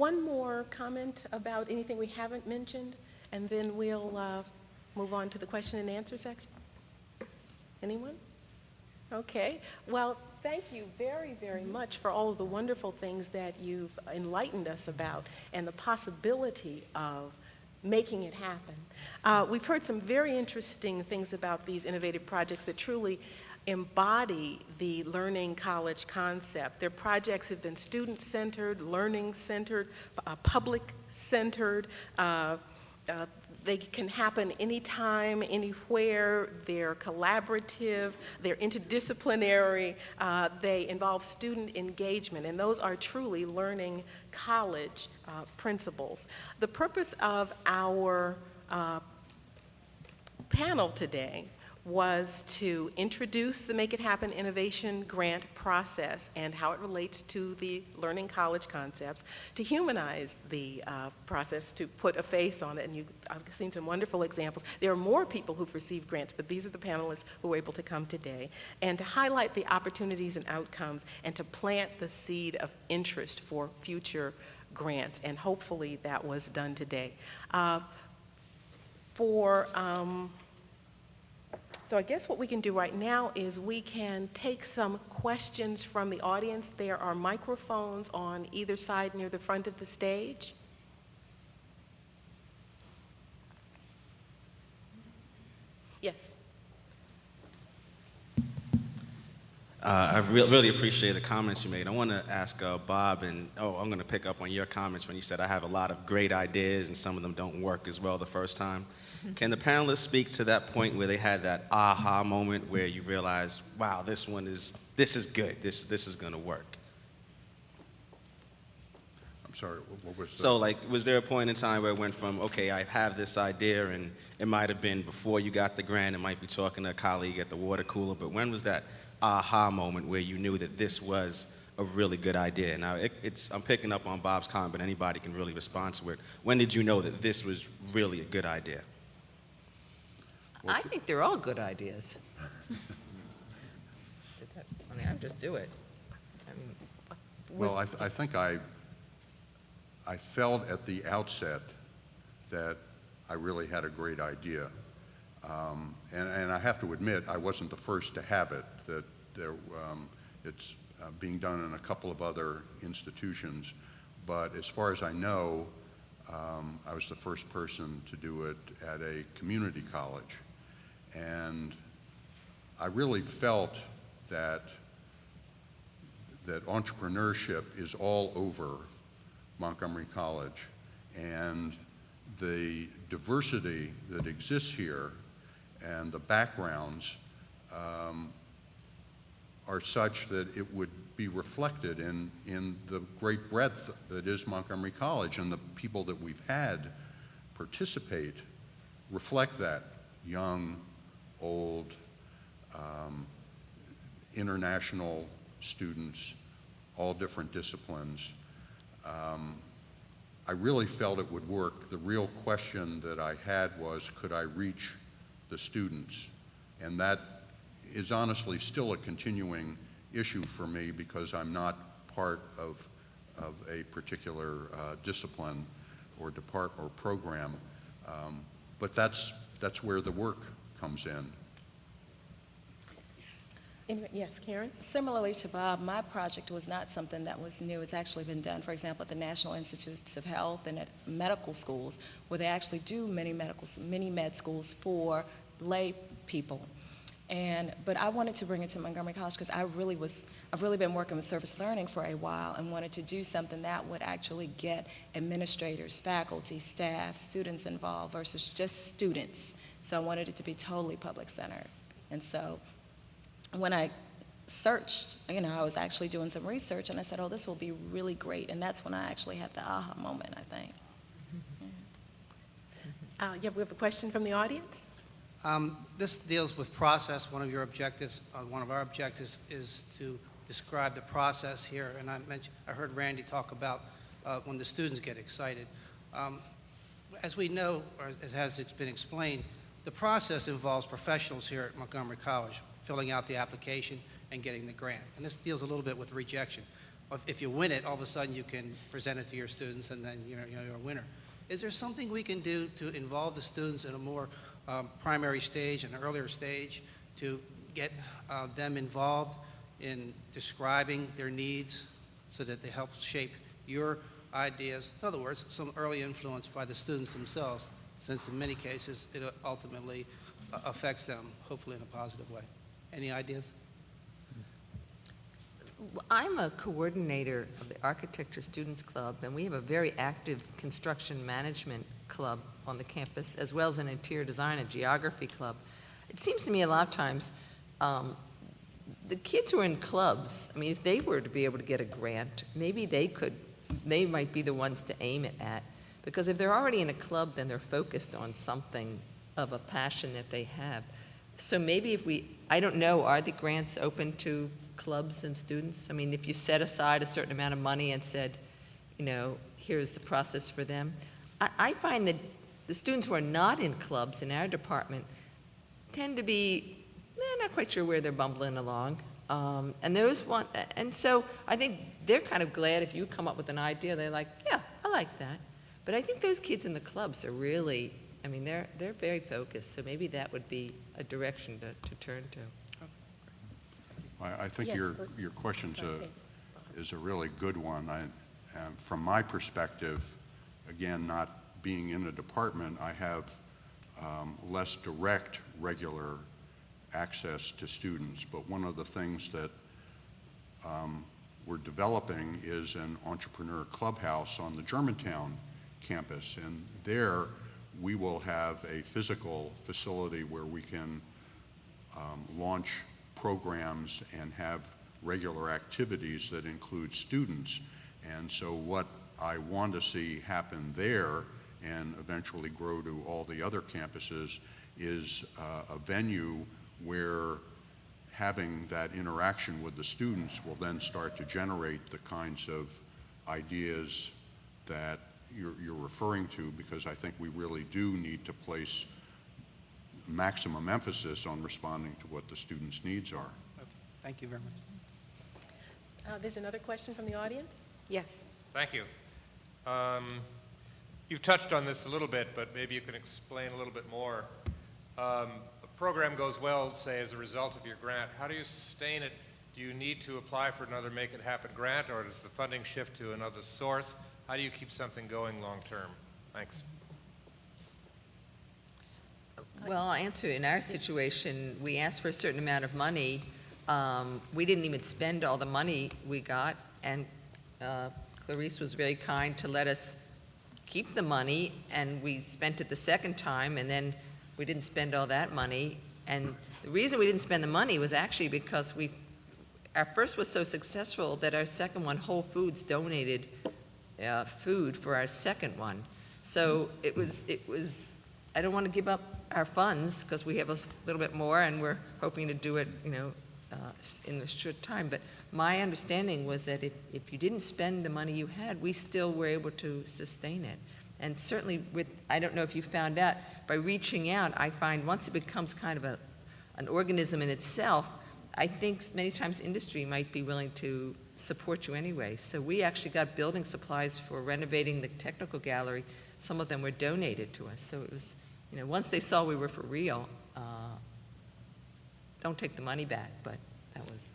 One more comment about anything we haven't mentioned, and then we'll move on to the question and answer section. Anyone? Okay. Well, thank you very, very much for all of the wonderful things that you've enlightened us about and the possibility of making it happen. We've heard some very interesting things about these innovative projects that truly embody the learning college concept. Their projects have been student-centered, learning-centered, public-centered. They can happen anytime, anywhere. They're collaborative, they're interdisciplinary, they involve student engagement, and those are truly learning college principles. The purpose of our panel today was to introduce the Make It Happen Innovation Grant process and how it relates to the learning college concepts, to humanize the process, to put a face on it, and I've seen some wonderful examples. There are more people who've received grants, but these are the panelists who were able to come today, and to highlight the opportunities and outcomes, and to plant the seed of interest for future grants, and hopefully that was done today. So I guess what we can do right now is we can take some questions from the audience. There are microphones on either side near the front of the stage. Yes. I really appreciate the comments you made. I want to ask Bob, and I'm going to pick up on your comments when you said I have a lot of great ideas and some of them don't work as well the first time. Can the panelists speak to that point where they had that aha moment where you realize, wow, this is good, this is going to work? I'm sorry, what was that? So, like, was there a point in time where it went from, okay, I have this idea, and it might have been before you got the grant, it might be talking to a colleague at the water cooler, but when was that aha moment where you knew that this was a really good idea? Now, I'm picking up on Bob's comment, but anybody can really respond to it. When did you know that this was really a good idea? I think they're all good ideas. I just do it. Well, I think I felt at the outset that I really had a great idea. And I have to admit, I wasn't the first to have it, that it's being done in a couple of other institutions. But as far as I know, I was the first person to do it at a community college. And I really felt that entrepreneurship is all over Montgomery College, and the diversity that exists here and the backgrounds are such that it would be reflected in the great breadth that is Montgomery College, and the people that we've had participate reflect that: young, old, international students, all different disciplines. I really felt it would work. The real question that I had was, could I reach the students? And that is honestly still a continuing issue for me, because I'm not part of a particular discipline or department or program. But that's where the work comes in. Yes, Karen? Similarly to Bob, my project was not something that was new. It's actually been done, for example, at the National Institutes of Health and at medical schools, where they actually do many med schools for lay people. But I wanted to bring it to Montgomery College because I've really been working with service learning for a while and wanted to do something that would actually get administrators, faculty, staff, students involved versus just students. So I wanted it to be totally public-centered. And so when I searched, I was actually doing some research, and I said, oh, this will be really great. And that's when I actually had the aha moment, I think. Yeah, we have a question from the audience. This deals with process. One of your objectives, one of our objectives is to describe the process here. And I heard Randy talk about when the students get excited. As we know, or as it's been explained, the process involves professionals here at Montgomery College filling out the application and getting the grant. And this deals a little bit with rejection. if you win it, all of a sudden you can present it to your students and then you're a winner. Is there something we can do to involve the students in a more primary stage, an earlier stage, to get them involved in describing their needs so that they help shape your ideas? In other words, some early influence by the students themselves, since in many cases it ultimately affects them, hopefully in a positive way. Any ideas? I'm a coordinator of the Architecture Students Club, and we have a very active construction management club on the campus, as well as an interior design and geography club. It seems to me a lot of times the kids who are in clubs, I mean, if they were to be able to get a grant, maybe they might be the ones to aim it at. Because if they're already in a club, then they're focused on something of a passion that they have. So maybe if I don't know, are the grants open to clubs and students? I mean, if you set aside a certain amount of money and said, here's the process for them. I find that the students who are not in clubs in our department tend to be, they're not quite sure where they're bumbling along. And so I think they're kind of glad if you come up with an idea, they're like, yeah, I like that. But I think those kids in the clubs are really, I mean, they're very focused, so maybe that would be a direction to turn to. I think Yes, your let's- question's sorry. is a really good one. From my perspective, again, not being in the department, I have less direct, regular access to students. But one of the things that we're developing is an entrepreneur clubhouse on the Germantown campus. And there we will have a physical facility where we can launch programs and have regular activities that include students. And so what I want to see happen there and eventually grow to all the other campuses is a venue where having that interaction with the students will then start to generate the kinds of ideas that you're referring to, because I think we really do need to place maximum emphasis on responding to what the students' needs are. Okay, thank you very much. There's another question from the audience? Yes. Thank you. You've touched on this a little bit, but maybe you can explain a little bit more. A program goes well, say, as a result of your grant. How do you sustain it? Do you need to apply for another Make It Happen grant, or does the funding shift to another source? How do you keep something going long term? Thanks. Well, I'll answer. In our situation, we asked for a certain amount of money. We didn't even spend all the money we got, and Clarice was very kind to let us keep the money, and we spent it the second time, and then we didn't spend all that money. And the reason we didn't spend the money was actually because our first was so successful that our second one, Whole Foods, donated food for our second one. So it was, I don't want to give up our funds because we have a little bit more and we're hoping to do it, in a short time. But my understanding was that if you didn't spend the money you had, we still were able to sustain it. And certainly I don't know if you found out, by reaching out, I find once it becomes kind of an organism in itself, I think many times industry might be willing to support you anyway. So we actually got building supplies for renovating the technical gallery. Some of them were donated to us. So it was, once they saw we were for real, don't take the money back, but that was